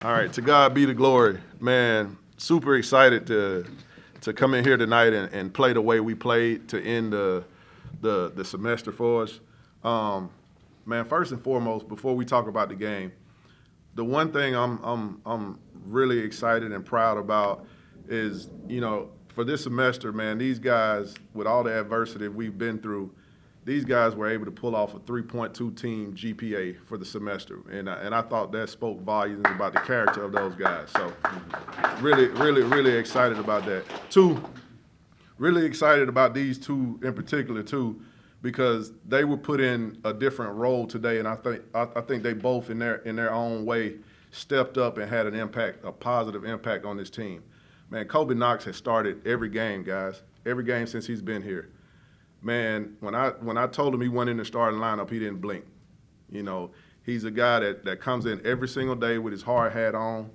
All right, to God be the glory. Man, super excited to come in here tonight and play the way we played to end the semester for us. Man, first and foremost, before we talk about the game, the one thing I'm really excited and proud about is, for this semester, man, these guys, with all the adversity we've been through, these guys were able to pull off a 3.2 team GPA for the semester, and I thought that spoke volumes about the character of those guys. So, really excited about that. Two, really excited about these two in particular too, because they were put in a different role today, and I think they both in their own way stepped up and had a positive impact on this team. Man, Kobe Knox has started every game, guys, every game since he's been here. Man, when I told him he went in the starting lineup, he didn't blink. He's a guy that comes in every single day with his hard hat on.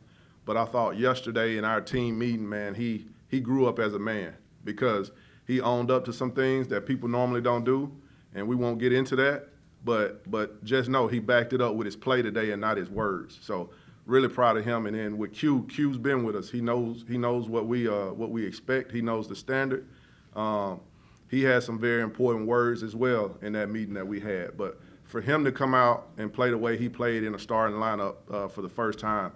But I thought yesterday in our team meeting, man, he grew up as a man because he owned up to some things that people normally don't do, and we won't get into that. But just know he backed it up with his play today and not his words. So really proud of him. And then with Q's been with us. He knows what we expect. He knows the standard. He had some very important words as well in that meeting that we had. But for him to come out and play the way he played in a starting lineup for the first time,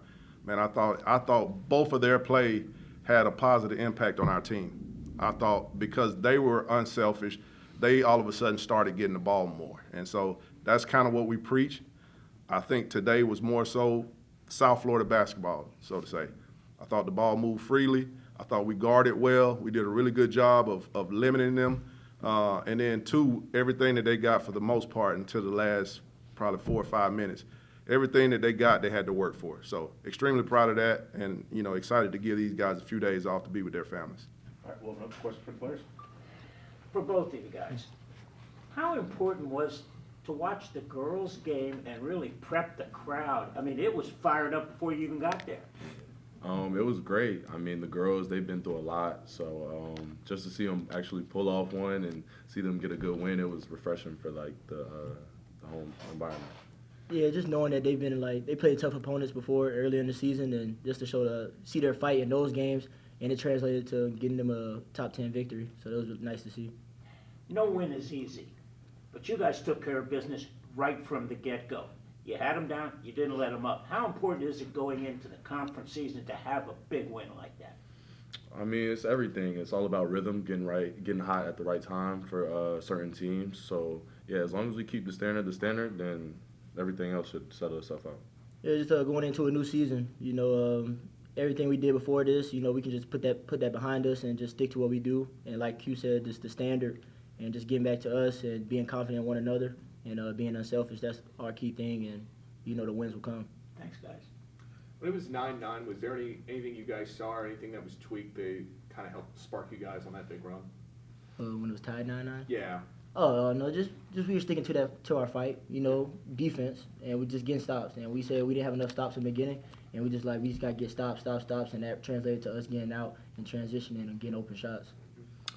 man, I thought both of their play had a positive impact on our team. I thought because they were unselfish, they all of a sudden started getting the ball more. And so that's kind of what we preach. I think today was more so South Florida basketball, so to say. I thought the ball moved freely. I thought we guarded well. We did a really good job of limiting them. And then, two, everything that they got for the most part until the last probably 4 or 5 minutes, everything that they got, they had to work for. So extremely proud of that and, excited to give these guys a few days off to be with their families. All right, well, another question for the players? For both of you guys, how important was to watch the girls' game and really prep the crowd? I mean, it was fired up before you even got there. It was great. I mean, the girls, they've been through a lot. So just to see them actually pull off one and see them get a good win, it was refreshing for, the home environment. Yeah, just knowing that they've been they played tough opponents before earlier in the season, and just to see their fight in those games, and it translated to getting them a top 10 victory. So that was nice to see. No win is easy, but you guys took care of business right from the get-go. You had them down, you didn't let them up. How important is it going into the conference season to have a big win like that? I mean, it's everything. It's all about rhythm, getting hot at the right time for certain teams. So, yeah, as long as we keep the standard, then everything else should settle itself out. Yeah, just going into a new season, everything we did before this, we can just put that behind us and just stick to what we do. And like Q said, just the standard and just getting back to us and being confident in one another and being unselfish. That's our key thing, and the wins will come. Thanks, guys. When it was 9-9, was there anything you guys saw or anything that was tweaked that kind of helped spark you guys on that big run? When it was tied 9-9? Yeah. Oh, no, just we were sticking to our fight, defense, and we're just getting stops. And we said we didn't have enough stops in the beginning, and we just got to get stops, and that translated to us getting out and transitioning and getting open shots.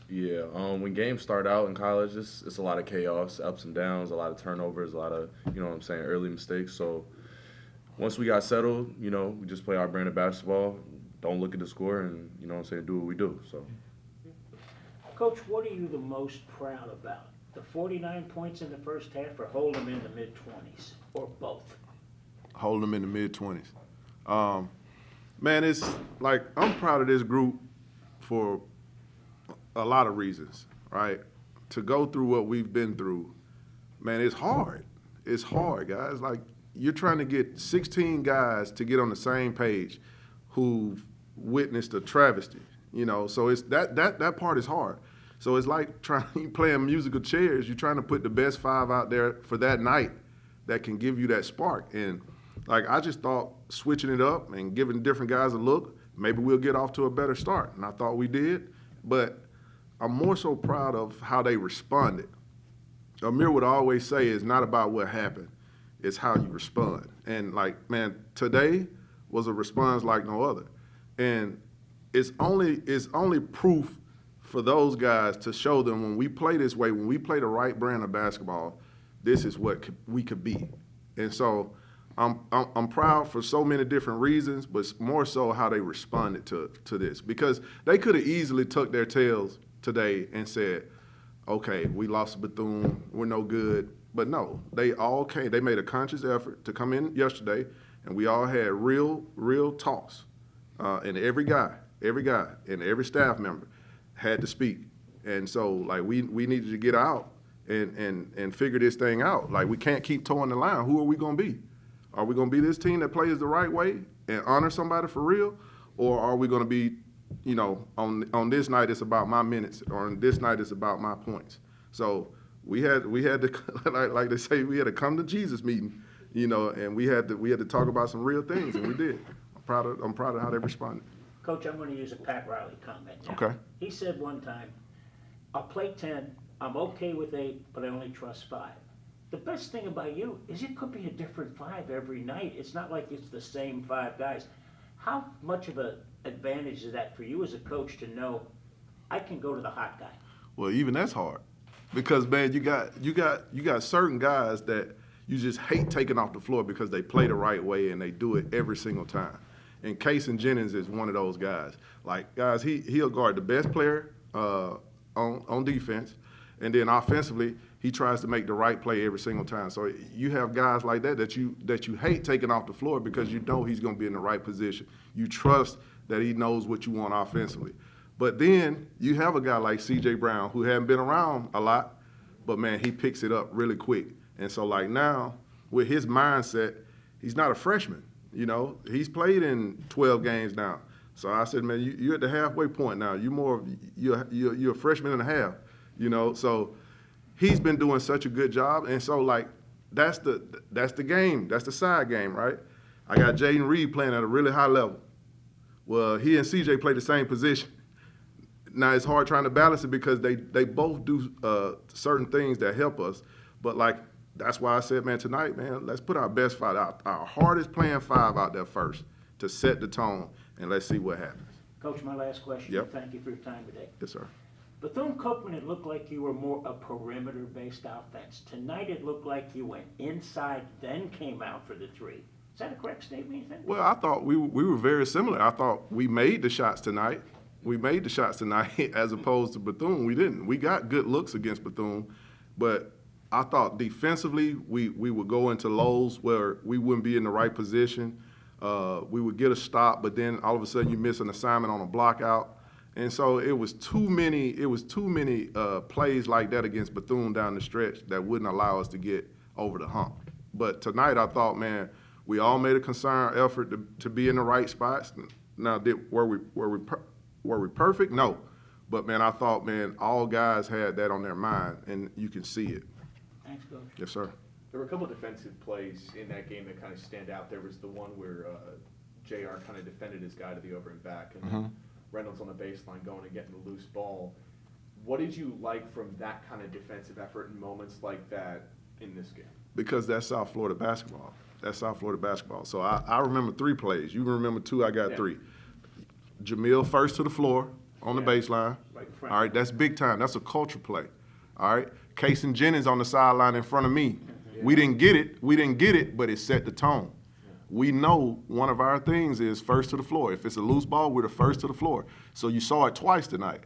Yeah, when games start out in college, it's a lot of chaos, ups and downs, a lot of turnovers, a lot of, early mistakes. So once we got settled, we just play our brand of basketball, don't look at the score, and, do what we do. So, Coach, what are you the most proud about? The 49 points in the first half or hold them in the mid-20s, or both? Hold them in the mid-20s. Man, it's like I'm proud of this group for a lot of reasons, right? To go through what we've been through, man, it's hard. It's hard, guys. Like, you're trying to get 16 guys to get on the same page who've witnessed a travesty, so it's that part is hard. So it's like playing musical chairs. You're trying to put the best 5 out there for that night that can give you that spark. And, I just thought switching it up and giving different guys a look, maybe we'll get off to a better start. And I thought we did. But I'm more so proud of how they responded. Amir would always say it's not about what happened, it's how you respond. And, man, today was a response like no other. And it's only proof for those guys to show them when we play this way, when we play the right brand of basketball, this is what we could be. And so I'm proud for so many different reasons, but more so how they responded to this, because they could have easily tucked their tails today and said, okay, we lost Bethune, we're no good. But no, they all came. They made a conscious effort to come in yesterday, and we all had real talks. And every guy, and every staff member had to speak. And so, like, we needed to get out and figure this thing out. Like, we can't keep towing the line. Who are we going to be? Are we going to be this team that plays the right way and honor somebody for real? Or are we going to be, you know, on this night it's about my minutes, or on this night it's about my points? So we had to, like they say, we had to come to Jesus meeting, you know, and we had to talk about some real things, and we did. I'm proud of how they responded. Coach, I'm gonna use a Pat Riley comment now. Okay. He said one time, I'll play 10, I'm okay with 8, but I only trust 5. The best thing about you is it could be a different 5 every night. It's not like it's the same 5 guys. How much of an advantage is that for you as a coach to know I can go to the hot guy? Well, even that's hard, because man, you got certain guys that you just hate taking off the floor because they play the right way and they do it every single time. And Casey Jennings is one of those guys. Like, guys, he'll guard the best player on defense, and then offensively he tries to make the right play every single time. So you have guys like that you hate taking off the floor because you know he's going to be in the right position. You trust that he knows what you want offensively. But then you have a guy like C.J. Brown who hadn't been around a lot, but man, he picks it up really quick. And so, like, now with his mindset, he's not a freshman. You know, he's played in 12 games now. So I said, man, you're at the halfway point now. You're a freshman and a half. You know, so he's been doing such a good job. And so, like, that's the game. That's the side game, right? I got Jaden Reed playing at a really high level. Well, he and CJ play the same position. Now it's hard trying to balance it because they both do certain things that help us. But, like, that's why I said, man, tonight, man, let's put our best 5 out, our hardest playing 5 out there first to set the tone, and let's see what happens. Coach, my last question. Yep. Thank you for your time today. Yes, sir. Bethune-Cookman, it looked like you were more a perimeter-based offense. Tonight it looked like you went inside, then came out for the 3. Is that a correct statement, you think? Well, I thought we were very similar. I thought we made the shots tonight. We made the shots tonight as opposed to Bethune. We didn't. We got good looks against Bethune, but I thought defensively we would go into lows where we wouldn't be in the right position. We would get a stop, but then all of a sudden you miss an assignment on a block out. And so it was too many plays like that against Bethune down the stretch that wouldn't allow us to get over the hump. But tonight I thought, man, we all made a concerned effort to be in the right spots. Now, were we perfect? No. But, man, I thought, man, all guys had that on their mind, and you can see it. Thanks, Coach. Yes, sir. There were a couple of defensive plays in that game that kind of stand out. There was the one where JR kind of defended his guy to the over and back, and then Reynolds on the baseline going and getting the loose ball. What did you like from that kind of defensive effort in moments like that in this game? Because that's South Florida basketball. That's South Florida basketball. So I remember 3 plays. You remember 2, I got 3. Jamil first to the floor on the baseline. Right in All front. right, that's big time. That's a culture play. All right, Casey Jennings on the sideline in front of me. We didn't get it, but it set the tone. We know one of our things is first to the floor. If it's a loose ball, we're the first to the floor. So you saw it twice tonight.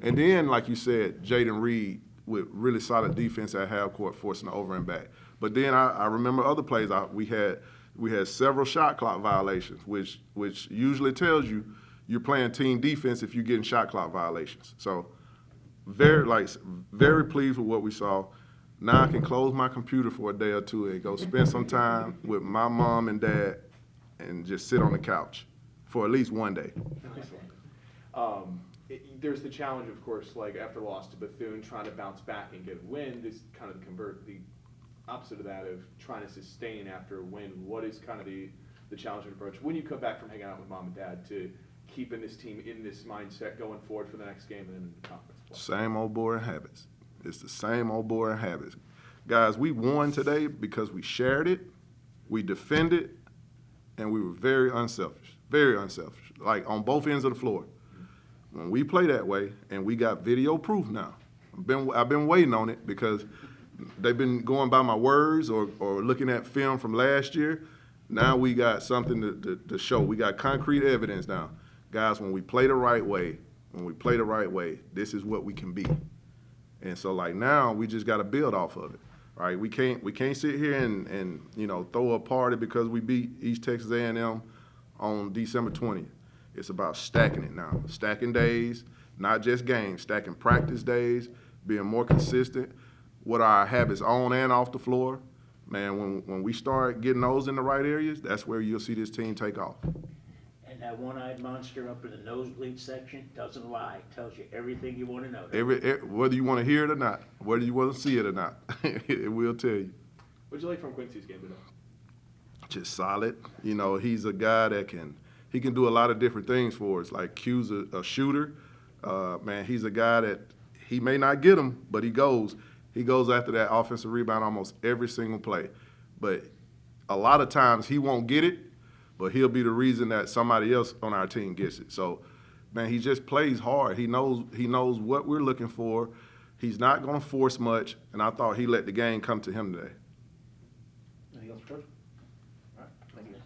And then, like you said, Jaden Reed with really solid defense at half court, forcing the over and back. But then I remember other plays. We had several shot clock violations, which usually tells you you're playing team defense if you're getting shot clock violations. So very pleased with what we saw. Now I can close my computer for a day or 2 and go spend some time with my mom and dad and just sit on the couch for at least one day. There's the challenge, of course, like after loss to Bethune, trying to bounce back and get a win. This kind of convert the opposite of that of trying to sustain after a win. What is kind of the challenging approach when you come back from hanging out with mom and dad to keeping this team in this mindset going forward for the next game and then in the conference play? Same old boring habits. It's the same old boring habits. Guys, we won today because we shared it, we defended, and we were very unselfish, like on both ends of the floor. When we play that way, and we got video proof now, I've been waiting on it because they've been going by my words or looking at film from last year. Now we got something to show. We got concrete evidence now. Guys, when we play the right way, this is what we can be. And so like now we just got to build off of it. Right? We can't sit here and throw a party because we beat East Texas A&M on December 20th. It's about stacking it now. Stacking days, not just games, stacking practice days, being more consistent with our habits on and off the floor. Man, when we start getting those in the right areas, that's where you'll see this team take off. And that one-eyed monster up in the nosebleed section doesn't lie. Tells you everything you want to know. Whether you want to hear it or not, whether you want to see it or not, it will tell you. What'd you like from Quincy's game today? Just solid. He's a guy that can do a lot of different things for us. Like Q's a shooter. Man, he's a guy that he may not get them, but he goes after that offensive rebound almost every single play. But a lot of times he won't get it, but he'll be the reason that somebody else on our team gets it. So, man, he just plays hard. He knows what we're looking for. He's not going to force much, and I thought he let the game come to him today. Anything else, Coach?